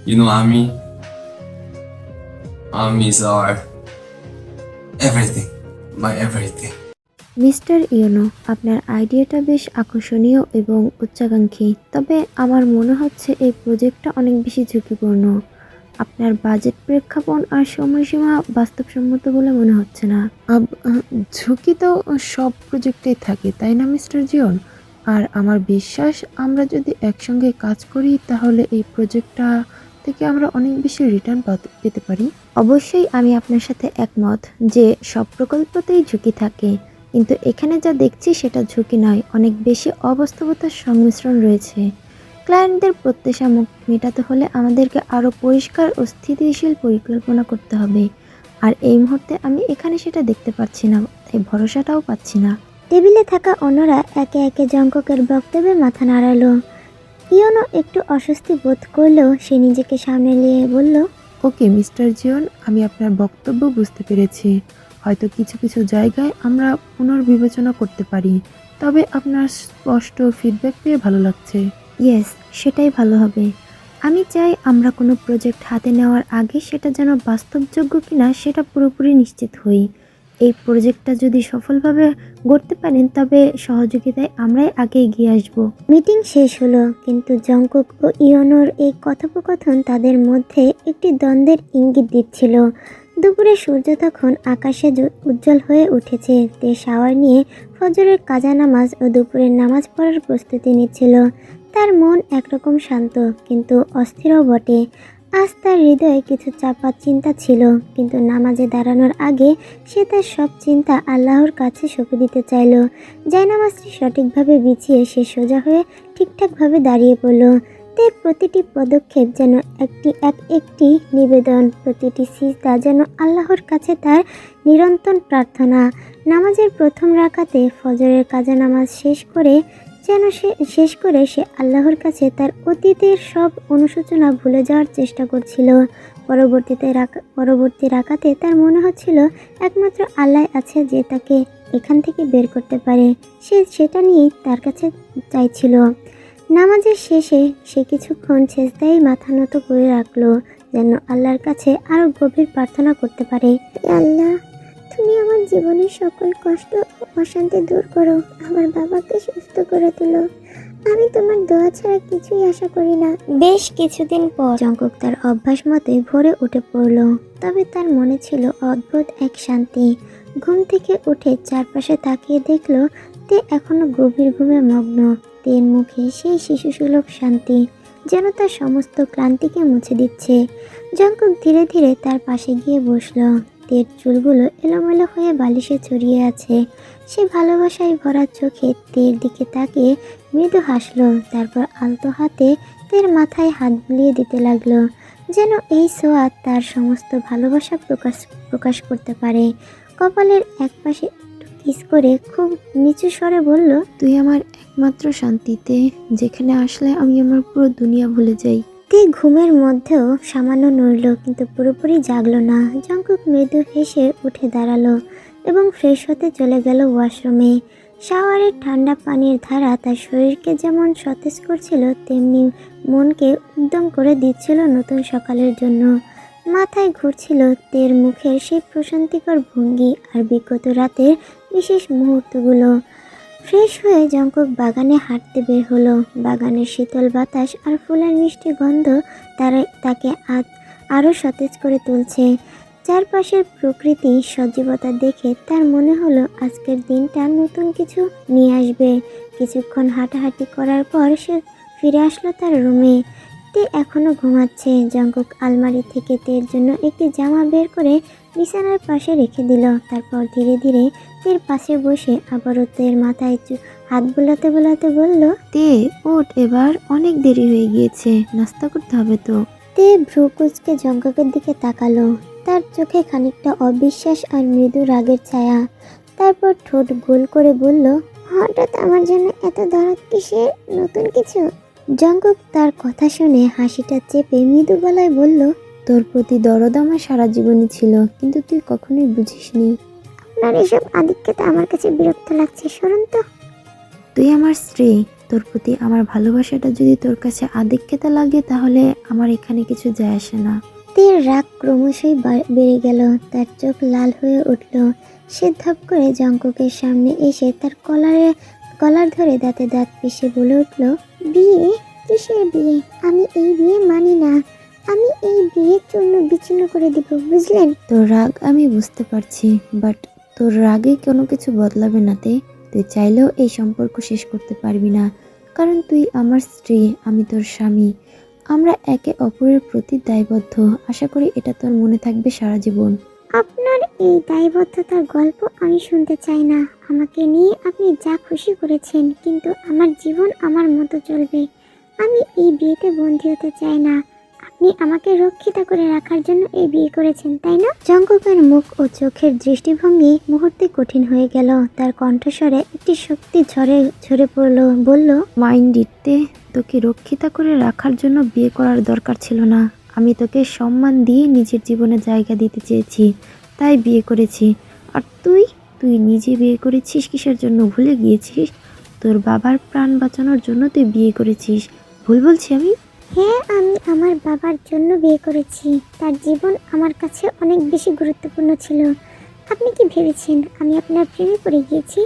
Ami is our everything, my everything. Mister ইউনো, আপনার আইডিয়াটা বেশ আকর্ষণীয় এবং উচ্চাকাঙ্ক্ষী, তবে আমার মনে হচ্ছে এই প্রজেক্টটা অনেক বেশি ঝুঁকিপূর্ণ। আপনার বাজেট প্রেক্ষাপট আর সময়সীমা বাস্তবসম্মত বলে মনে হচ্ছে না। ঝুঁকি তো সব প্রজেক্টেই থাকে, তাই না মিস্টার জিওন? আর আমার বিশ্বাস আমরা যদি একসঙ্গে কাজ করি তাহলে এই প্রজেক্টটা থেকে আমরা অনেক বেশি রিটার্ন পেতে পারি। অবশ্যই আমি আপনার সাথে একমত যে সব প্রকল্পতেই ঝুঁকি থাকে, কিন্তু এখানে যা দেখছি সেটা ঝুঁকি নয়, অনেক বেশি অবাস্তবতার সংমিশ্রণ রয়েছে। ক্লায়েন্টদের প্রত্যাশা মেটাতে হলে আমাদেরকে আরও পরিষ্কার ও স্থিতিশীল পরিকল্পনা করতে হবে, আর এই মুহূর্তে আমি এখানে সেটা দেখতে পাচ্ছি না, তাই ভরসাটাও পাচ্ছি না। টেবিলে থাকা অন্যরা একে একে জঙ্ককের বক্তব্যে মাথা নাড়ালো। ইয়নো একটু অস্বস্তি বোধ করলেও সে নিজেকে সামনে নিয়ে বলল, ওকে মিস্টার জিওন, আমি আপনার বক্তব্য বুঝতে পেরেছি। হয়তো কিছু কিছু জায়গায় আমরা পুনর্বিবেচনা করতে পারি, তবে আপনার স্পষ্ট ফিডব্যাক পেয়ে ভালো লাগছে। ইয়েস, সেটাই ভালো হবে। আমি চাই আমরা কোনো প্রজেক্ট হাতে নেওয়ার আগে সেটা যেন বাস্তবযোগ্য কিনা সেটা পুরোপুরি নিশ্চিত হই। এই প্রজেক্টটা যদি সফলভাবে গড়তে পারেন তবে সহযোগিতায় আমরাই আগে এগিয়ে আসব। মিটিং শেষ হলো, কিন্তু জঙ্কক ও ইয়নোর এই কথোপকথন তাদের মধ্যে একটি দ্বন্দ্বের ইঙ্গিত দিচ্ছিল। দুপুরে সূর্য তখন আকাশে উজ্জ্বল হয়ে উঠেছে। তে শাওয়ার নিয়ে ফজরের কাজা নামাজ ও দুপুরের নামাজ পড়ার প্রস্তুতি নিচ্ছিল। তার মন একরকম শান্ত কিন্তু অস্থিরও বটে। আজ তার হৃদয়ে কিছু চাপা চিন্তা ছিল, কিন্তু নামাজে দাঁড়ানোর আগে সে তার সব চিন্তা আল্লাহর কাছে সঁপে দিতে চাইল। জায়নামাজটি সঠিকভাবে বিছিয়ে সে সোজা হয়ে ঠিকঠাকভাবে দাঁড়িয়ে পড়ল। তার প্রতিটি পদক্ষেপ যেন একটি নিবেদন, প্রতিটি সিজদা যেন আল্লাহর কাছে তার নিরন্তর প্রার্থনা। নামাজের প্রথম রাকাতে ফজরের কাজা নামাজ শেষ করে সে আল্লাহর কাছে তার অতীতের সব অনুশোচনা ভুলে যাওয়ার চেষ্টা করছিল। পরবর্তী রাকাতে তার মনে হচ্ছিল একমাত্র আল্লাহ আছে যে তাকে এখান থেকে বের করতে পারে। সে সেটা নিয়েই তার কাছে চাইছিল। নামাজের শেষে সে কিছুক্ষণ সেজদায় মাথা নত করে রাখলো, যেন আল্লাহর কাছে আরো গভীর প্রার্থনা করতে পারে। আল্লাহ, তুমি আমার জীবনের সকল কষ্ট ও অশান্তি দূর করো, আমার বাবাকে সুস্থ করে তুলো। আমি তোমার দোয়া ছাড়া কিছুই আশা করি না। বেশ কিছুদিন পর জঙ্কক তার অভ্যাস মতে ভোরে উঠে পড়ল, তবে তার মনে ছিল অদ্ভুত এক শান্তি। ঘুম থেকে উঠে চারপাশে তাকিয়ে দেখল তে এখনো গভীর ঘুমে মগ্ন। তের মুখে সেই শিশুসুলভ শান্তি যেন তার সমস্ত ক্লান্তিকে মুছে দিচ্ছে। জঙ্কক ধীরে ধীরে তার পাশে গিয়ে বসল। তের চুলগুলো এলোমেলো হয়ে বালিশে ছড়িয়ে আছে। সে ভালোবাসায় ভরা চোখে তের দিকে তাকিয়ে মৃদু হাসলো, তারপর আলতো হাতে তের মাথায় হাত বুলিয়ে দিতে লাগলো, যেন এই ছোঁয়া তার সমস্ত ভালোবাসা প্রকাশ করতে পারে। কপালের একপাশে একটু কিস করে খুব নিচু স্বরে বলল, তুই আমার একমাত্র শান্তিতে, যেখানে আসলে আমি আমার পুরো দুনিয়া ভুলে যাই। তে ঘুমের মধ্যেও সামান্য নড়ল, কিন্তু পুরোপুরি জাগলো না। জঙ্কুক মৃদু হেসে উঠে দাঁড়ালো এবং ফ্রেশ হতে চলে গেল ওয়াশরুমে। শাওয়ারের ঠান্ডা পানির ধারা তার শরীরকে যেমন সতেজ করছিল, তেমনি মনকে উদ্যম করে দিচ্ছিল নতুন সকালের জন্য। মাথায় ঘুরছিল তের মুখের সেই প্রশান্তিকর ভঙ্গি আর বিগত রাতের বিশেষ মুহূর্তগুলো। ফ্রেশ হয়ে জঙ্কক বাগানে হাঁটতে বের হলো। বাগানের শীতল বাতাস আর ফুলের মিষ্টি গন্ধ তাকে আরও সতেজ করে তুলছে। চারপাশের প্রকৃতি সজীবতা দেখে তার মনে হলো আজকের দিনটা নতুন কিছু নিয়ে আসবে। কিছুক্ষণ হাঁটাহাঁটি করার পর সে ফিরে আসলো তার রুমে। তে এখনো ঘুমাচ্ছে। জঙ্কক আলমারি থেকে তের জন্য একটি জামা বের করে বিছানার পাশে রেখে দিল। তারপর ধীরে ধীরে তের পাশে বসে আবারও তের মাথায় হাত বোলাতে বোলাতে বলল, তে ওঠ, এবার অনেক দেরি হয়ে গিয়েছে, নাস্তা করতে হবে তো। তে ভ্রু কুঁচকে জঙ্গকের দিকে তাকালো। তার চোখে খানিকটা অবিশ্বাস আর মৃদু রাগের ছায়া। তারপর ঠোঁট গোল করে বলল, হঠাৎ আমার জন্য এত দরদ কিসের? নতুন কিছু? জঙ্গক তার কথা শুনে হাসিটা চেপে মৃদু গলায় বলল, তোর প্রতি দরদ আমার সারা জীবনই ছিল, কিন্তু তুই কখনোই বুঝিসনি। আপনার এসব আদিক্ষেতা আমার কাছে বিরক্ত লাগছে, সরুন তো। তুই আমার স্ত্রী, তোর প্রতি আমার ভালোবাসাটা যদি তোর কাছে আধিক্যতা লাগে তাহলে আমার এখানে কিছু যায় আসে না। তের রাগ ক্রমশই বেড়ে গেল, তার চোখ লাল হয়ে উঠল। সে ধাপ করে জঙ্কুকের সামনে এসে তার কলার ধরে দাঁতে দাঁত পিষে বলে উঠল, বিয়ে? কিসের বিয়ে? আমি এই বিয়ে মানি না। আমি এই বিয়ে চূর্ণ বিচ্ছিন্ন করে দিব, বুঝলেন? তোর রাগ আমি বুঝতে পারছি, বাট তোর রাগে কোনো কিছু বদলাবে না তে। তুই চাইলেও এই সম্পর্ক শেষ করতে পারবি না, কারণ তুই আমার স্ত্রী, আমি তোর স্বামী। আমরা একে অপরের প্রতি দায়বদ্ধ। আশা করি এটা তোর মনে থাকবে সারা জীবন। আপনার এই দায়বদ্ধতার গল্প আমি শুনতে চাই না। আমাকে নিয়ে আপনি যা খুশি করেছেন, কিন্তু আমার জীবন আমার মতো চলবে। আমি এই বিয়েতে বন্দী হতে চাই না। আপনি আমাকে রক্ষিত করে রাখার জন্য এই বিয়ে করেছেন, তাই না? জঙ্কুকের মুখ ও চোখের দৃষ্টিভঙ্গি মুহূর্তে কঠিন হয়ে গেল। তার কণ্ঠস্বরে একটি শক্তি ঝরে পড়ল। বলল, মাইন্ড ইটতে, তোকে রক্ষিতা করে রাখার জন্য বিয়ে করার দরকার ছিল না। আমি তোকে সম্মান দিয়ে নিজের জীবনে জায়গা দিতে চেয়েছি, তাই বিয়ে করেছি। আর তুই নিজে বিয়ে করেছিস কিসের জন্য ভুলে গিয়েছিস? তোর বাবার প্রাণ বাঁচানোর জন্য তুই বিয়ে করেছিস। ভুল বলছি আমি? হ্যাঁ, আমি আমার বাবার জন্য বিয়ে করেছি। তার জীবন আমার কাছে অনেক বেশি গুরুত্বপূর্ণ ছিল। আপনি কি ভেবেছেন আমি আপনার প্রেমে পড়ে গিয়েছি?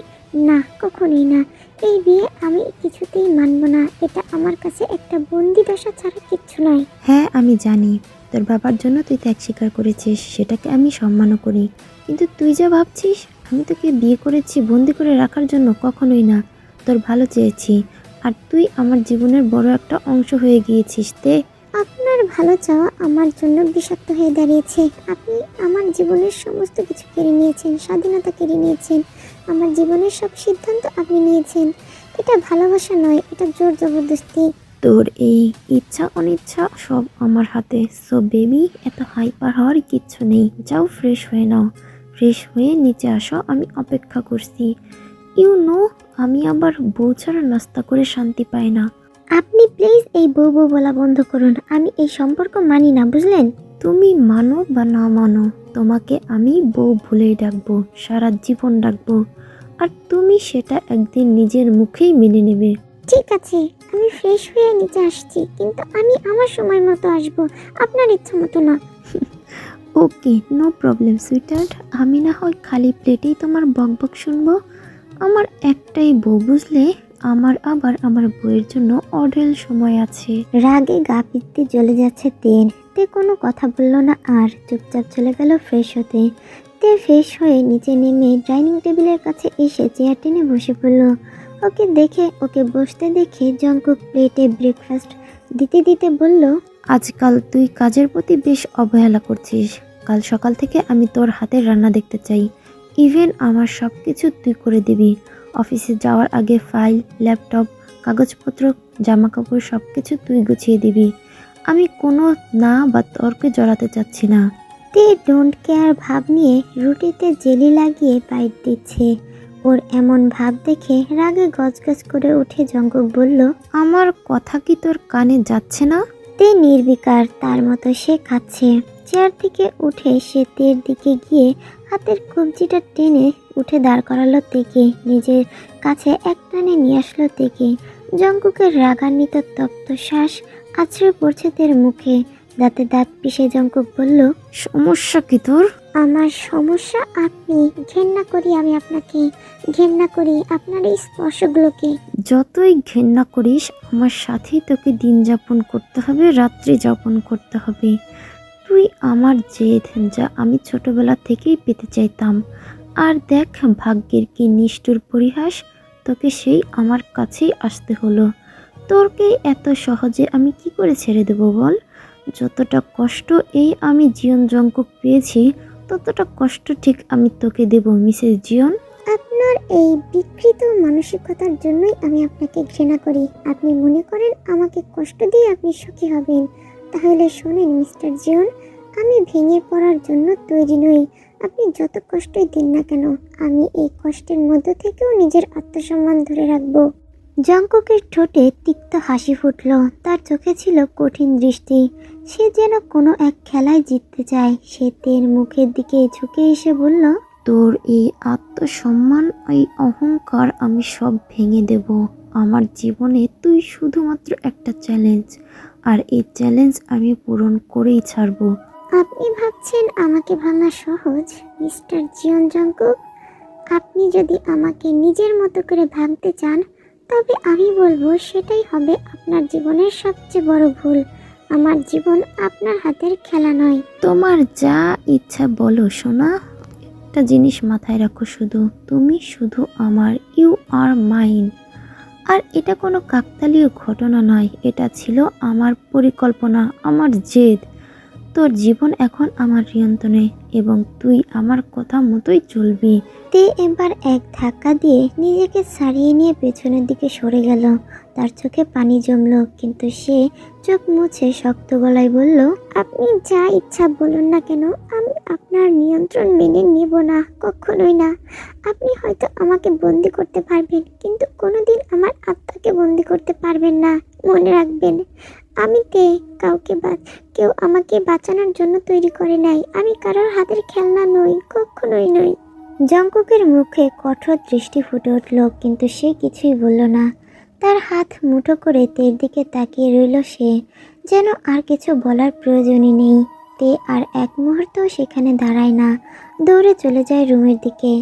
না, কখনোই না। এই বিয়ে আমি কিছুতেই মানব না। এটা আমার কাছে একটা বন্দি দশা ছাড়া কিচ্ছু নয়। হ্যাঁ, আমি জানি তোর বাবার জন্য তুই ত্যাগ স্বীকার করেছিস, সেটাকে আমি সম্মানও করি। কিন্তু তুই যা ভাবছিস আমি তোকে বিয়ে করেছি বন্দি করে রাখার জন্য, কখনোই না। তোর ভালো চেয়েছি, আর তুই আমার জীবনের বড় একটা অংশ হয়ে গিয়েছিস তে। আপনার ভালো চাওয়া আমার জন্য বিষাক্ত হয়ে দাঁড়িয়েছে। আপনি আমার জীবনের সমস্ত কিছু কেড়ে নিয়েছেন, স্বাধীনতা কেড়ে নিয়েছেন। আমার জীবনের সব সিদ্ধান্ত আপনি নিয়েছেন। এটা ভালোবাসা নয়, এটা জোর জবরদস্তি। তোর এই ইচ্ছা অনিচ্ছা সব আমার হাতে। সো বেবি, এত হাইপার হওয়ার কিচ্ছু নেই। যাও ফ্রেশ হয়ে নাও, ফ্রেশ হয়ে নিচে আসো, আমি অপেক্ষা করছি। ইউ নো, আমি আবার বউ ছাড়া নাস্তা করে শান্তি পাই না। আপনি প্লিজ এই বউ বউ বলা বন্ধ করুন। আমি এই সম্পর্ক মানি না, বুঝলেন? তুমি মানো বা না মানো, তোমাকে আমি বউ ভুলেই ডাকবো, সারা জীবন ডাকবো। আর তুমি সেটা একদিন নিজের মুখেই মেনে নেবে। ঠিক আছে, আমি ফ্রেশ হয়ে নিচে আসছি, কিন্তু আমি আমার সময় মতো আসবো, আপনার ইচ্ছা মতো না। ওকে, নো প্রবলেম সুইটার্ট। আমি না হয় খালি প্লেটেই তোমার বকবক শুনবো। আমার একটাই বউ, বুঝলে? আমার আবার আমার বউয়ের জন্য অঢেল সময় আছে। রাগে গা পিত্তি জ্বলে যাচ্ছে তের। তে কোনো কথা বলল না, আর চুপচাপ চলে গেল ফ্রেশ হতে। তে ফ্রেশ হয়ে নিচে নেমে ডাইনিং টেবিলের কাছে এসে চেয়ার টেনে বসে পড়ল। ওকে বসতে দেখে জঙ্কুক প্লেটে ব্রেকফাস্ট দিতে দিতে বলল, আজকাল তুই কাজের প্রতি বেশ অবহেলা করছিস। কাল সকাল থেকে আমি তোর হাতের রান্না দেখতে চাই। ইভেন আমার সব কিছু তুই করে দিবি। অফিসে যাওয়ার আগে ফাইল, ল্যাপটপ, কাগজপত্র, জামা কাপড় সব কিছু তুই গুছিয়ে দিবি। আমি কোনো না বা তর্কে জড়াতে চাচ্ছি না। তে ডোন্ট কেয়ার ভাব নিয়ে রুটিতে জেলি লাগিয়ে বাইট দিচ্ছে। ওর এমন ভাব দেখে রাগে গজগজ করে উঠে জঙ্কুক বলল, আমার কথা কি তোর কানে যাচ্ছে না? তে নির্বিকার, তার মতো সে খাচ্ছে। চেয়ার থেকে উঠে সে তের দিকে গিয়ে হাতের কবজিটা টেনে উঠে দাঁড় করালো তেকে। নিজের কাছে এক টানে নিয়ে আসলো তেকে। জঙ্কুকের রাগান্বিত তপ্ত শ্বাস আছড়ে পড়ছে তের মুখে। দাঁতে দাঁত পিষে জঙ্কুক বলল, সমস্যা কি তোর? আমার সমস্যা আপনি। ঘেন্না করি আমি আপনাকে, ঘেন্না করি আপনার এই স্পর্শগুলোকে। যতই ঘেন্না করিস, আমার সাথেই তোকে দিন যাপন করতে হবে, রাত্রি যাপন করতে হবে। তুই আমার জেদ, যা আমি ছোটবেলা থেকেই পেতে চাইতাম। আর দেখ ভাগ্যের কি নিষ্ঠুর পরিহাস, তোকে সেই আমার কাছেই আসতে হলো। তোরকে এত সহজে আমি কি করে ছেড়ে দেব বল? যতটা কষ্ট এই আমি জিয়ন জঙ্কুক পেয়েছি, ততটা কষ্ট ঠিক আমি তোকে দেব মিসেস জিয়ন। আপনার এই বিকৃত মানসিকতার জন্যই আমি আপনাকে ঘৃণা করি। আপনি মনে করেন আমাকে কষ্ট দিয়ে আপনি সুখী হবেন। তাহলে শোনেন মিস্টার জিয়ন, আমি ভেঙে পড়ার জন্য তৈরি নই। আপনি যত কষ্টই দিন না কেন, আমি এই কষ্টের মধ্য থেকেও নিজের আত্মসম্মান ধরে রাখবো। জঙ্কুকের ঠোঁটে তিক্ত হাসি ফুটল। তার চোখে ছিল কঠিন দৃষ্টি। সে যেন কোনো এক খেলায় জিততে চায়। সে তের মুখের দিকে ঝুঁকে এসে বলল, তোর এই আত্মসম্মান, এই অহংকার আমি সব ভেঙে দেব। আমার জীবনে তুই শুধুমাত্র একটা চ্যালেঞ্জ, আর এই চ্যালেঞ্জ আমি পূরণ করেই ছাড়বো। আপনি ভাবছেন আমাকে ভাঙা সহজ, মিস্টার জিয়ন জঙ্কুক? আপনি যদি আমাকে নিজের মতো করে ভাবতে চান, তবে আমি বলবো সেটাই হবে আপনার জীবনের সবচেয়ে বড় ভুল। আমার জীবন আপনার হাতের খেলা নয়। তোমার যা ইচ্ছা বলো সোনা, একটা জিনিস মাথায় রাখো, শুধু তুমি শুধু আমার, ইউ আর মাইন। আর এটা কোনো কাকতালীয় ঘটনা নয়, এটা ছিল আমার পরিকল্পনা, আমার জেদ। তোর জীবন এখন আমার নিয়ন্ত্রণে এবং তুই আমার কথা মতোই চলবি। তে এবার এক ধাক্কা দিয়ে নিজেকে ছাড়িয়ে নিয়ে পেছনের দিকে সরে গেল। তার চোখে পানি জমলো, কিন্তু সে চোখ মুছে শক্ত গলায় বলল, আপনি যা ইচ্ছা বলুন না কেন, আমি আপনার নিয়ন্ত্রণ মেনে নেব না, কখনোই না। আপনি হয়তো আমাকে বন্দি করতে পারবেন, কিন্তু কোনোদিন আমার আত্মাকে বন্দি করতে পারবেন না। মনে রাখবেন, আমি কেউ আমাকে বাঁচানোর জন্য তৈরি করে নাই। আমি কারোর হাতের খেলনা নই, কখনোই নই। জঙ্কুকের মুখে কঠোর দৃষ্টি ফুটে উঠল, কিন্তু সে কিছুই বলল না। তার হাত মুঠো করে তের দিকে তাকিয়ে রইল সে, যেন আর কিছু বলার প্রয়োজনই নেই। তে আর এক মুহূর্তও সেখানে দাঁড়ায় না, দৌড়ে চলে যায় রুমের দিকে।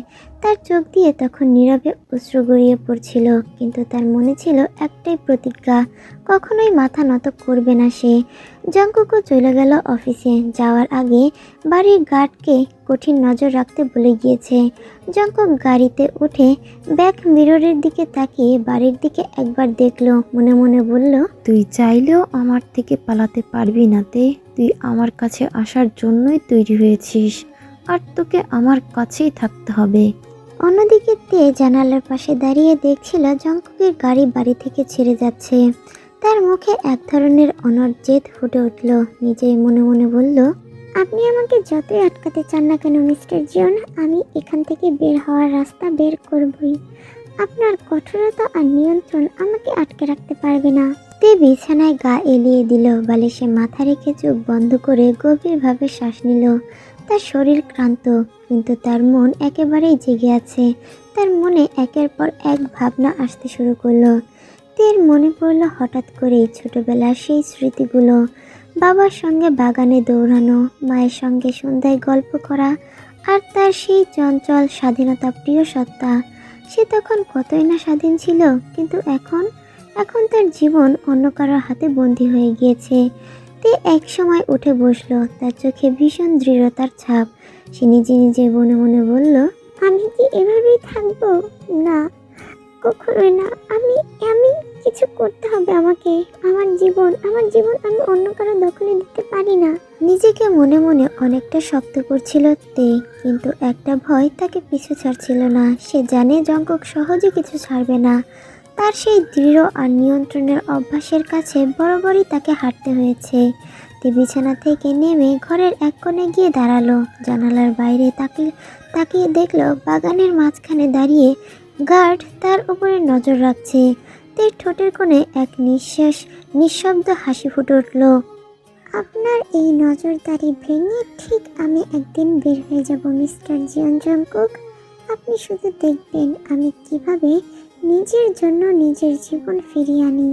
তার চোখ দিয়ে তখন নীরবে অশ্রু গড়িয়ে পড়ছিল, কিন্তু তার মনে ছিল একটাই প্রতিজ্ঞা, কখনোই মাথা নত করবে না সে। জঙ্কুকও চলে গেল অফিসে। যাওয়ার আগে বাড়ির গার্ডকে কঠিন নজর রাখতে বলে গিয়েছে। জঙ্কুক গাড়িতে উঠে ব্যাক মিররের দিকে তাকিয়ে বাড়ির দিকে একবার দেখলো, মনে মনে বলল, তুই চাইলেও আমার থেকে পালাতে পারবি না তে, তুই আমার কাছে আসার জন্যই তৈরি হয়েছিস, আর তোকে আমার কাছেই থাকতে হবে। অন্যদিকে তে জানালার পাশে দাঁড়িয়ে দেখছিল জঙ্কুকের গাড়ি বাড়ি থেকে ছেড়ে যাচ্ছে। তার মুখে এক ধরনের অনড় জেদ ফুটে উঠল। নিজেই মনে মনে বলল, আপনি আমাকে যতই আটকাতে চান না কেন মিস্টার জিয়ন, আমি এখান থেকে বের হওয়ার রাস্তা বের করবই। আপনার কঠোরতা আর নিয়ন্ত্রণ আমাকে আটকে রাখতে পারবে না। তে বিছানায় গা এলিয়ে দিল, বালিশে মাথা রেখে চোখ বন্ধ করে গভীরভাবে শ্বাস নিল। তার শরীর ক্লান্ত, কিন্তু তার মন একেবারেই জেগে আছে। তার মনে একের পর এক ভাবনা আসতে শুরু করলো। তের মনে পড়ল হঠাৎ করেই ছোটবেলার সেই স্মৃতিগুলো, বাবার সঙ্গে বাগানে দৌড়ানো, মায়ের সঙ্গে সন্ধ্যায় গল্প করা, আর তার সেই চঞ্চল স্বাধীনতা প্রিয় সত্তা। সে তখন কতই না স্বাধীন ছিল, কিন্তু এখন তার জীবন অন্য কারোর হাতে বন্দী হয়ে গিয়েছে। তে এক সময় উঠে বসলো, তার চোখে ভীষণ দৃঢ়তার ছাপ। সে নিজে নিজে মনে মনে বলল, আমি কি এভাবেই থাকবো? না, কখনোই না। আমি আমি কিছু করতে হবে আমাকে। আমার জীবন আমি অন্য কারো দখলে দিতে পারি না। নিজেকে মনে মনে অনেকটা শক্ত করছিল তে, কিন্তু একটা ভয় তাকে পিছু ছাড়ছিল না। সে জানে জঙ্কুক সহজে কিছু ছাড়বে না। তার সেই দৃঢ় আর নিয়ন্ত্রণের অভ্যাসের কাছে বরাবরই তাকে হাঁটতে হয়েছে। তে বিছানা থেকে নেমে ঘরের এক কোণে গিয়ে দাঁড়ালো। জানালার বাইরে তাকিয়ে দেখলো বাগানের মাঝখানে দাঁড়িয়ে গার্ড তার উপরে নজর রাখছে। তার ঠোঁটের কোণে এক নিঃশব্দ হাসি ফুটে উঠল। আপনার এই নজরদারি ভেঙে ঠিক আমি একদিন বের হয়ে যাব মিস্টার জিয়ন জঙ্কুক। আপনি শুধু দেখবেন আমি কিভাবে নিজের জন্য নিজের জীবন ফিরিয়ে আনি।